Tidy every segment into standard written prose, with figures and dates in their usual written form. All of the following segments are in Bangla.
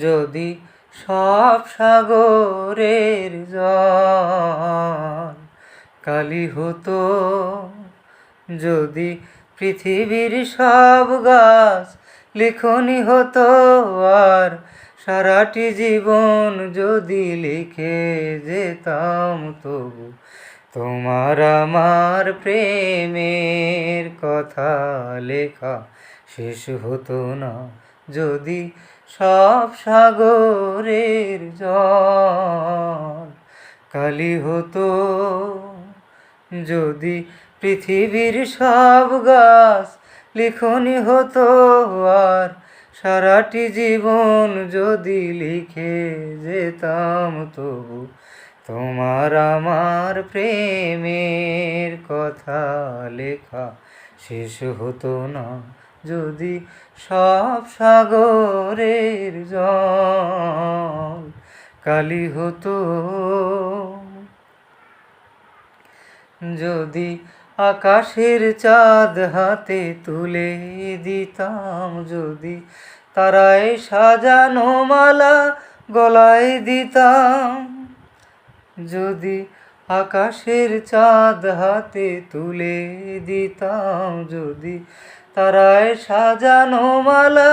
যদি সব সাগরের জল কালি হতো, যদি পৃথিবীর সব গাছ লিখনি হতো, আর সারাটি জীবন যদি লিখে যেতাম, তবু তোমার আমার প্রেমের কথা লেখা শেষ হতো না। যদি সব সাগরের জল কালি হতো, যদি পৃথিবীর সব গাছ লিখনি হতো, আর সারাটি জীবন যদি লিখে যেতাম, তবু তোমার আমার প্রেমের কথা লেখা শেষ হতো না। যদি সব সাগরের জল কালি হতো, যদি আকাশের চাঁদ হাতে তুলে দিতাম, যদি তারায় সাজানো মালা গলায় দিতাম, যদি আকাশের চাঁদ হাতে তুলে দিতাম, যদি তারায় সাজানো মালা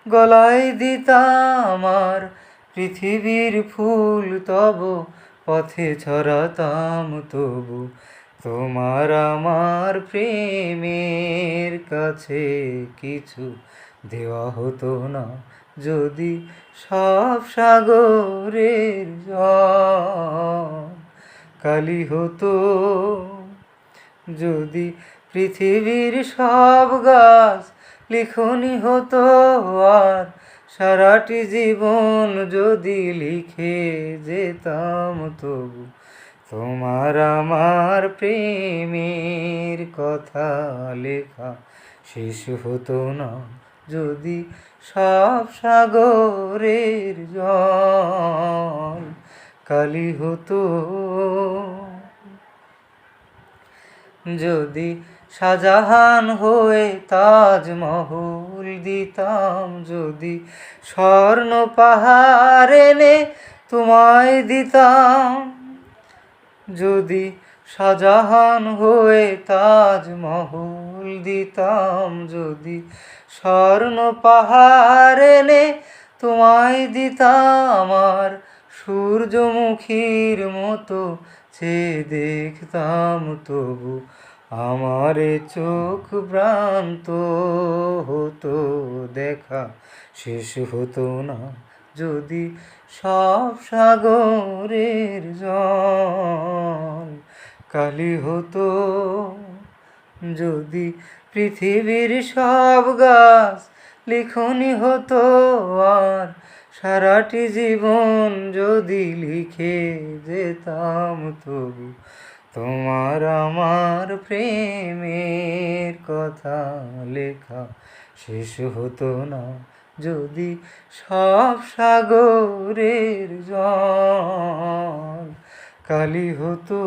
গলায় দিতাম, আর পৃথিবীর ফুল তব পথে ছড়াতাম, তবু তোমার আমার প্রেমের কাছে কিছু দেওয়া হতো না। যদি সব সাগরের জল কালি হতো, যদি পৃথিবীর সব গাছ লিখনি হতো, আর সারাটি জীবন যদি লিখে যেতাম, তবু তোমার আমার প্রেমের কথা লেখা শেষ হতো না। যদি সব সাগরের জল কালি হতো, যদি শাহজাহান হয়ে তাজমহল দিতাম, যদি স্বর্ণ পাহাড় এনে তোমায় দিতাম, যদি শাহজাহান হয়ে তাজমহল দিতাম, যদি স্বর্ণ পাহাড় এনে তোমায় দিতাম, আর সূর্যমুখীর মতো চেয়ে দেখতাম, তবু আমার চোখ ভ্রান্ত হতো, দেখা শেষ হতো না। যদি সব সাগরের জল কালি হতো, যদি পৃথিবীর সব গাছ লিখনি হতো, আর সারাটি জীবন যদি লিখে যেতাম, তবু তোমার আমার প্রেমের কথা লেখা শেষ হতো না। যদি সব সাগরের জল কালি হতো।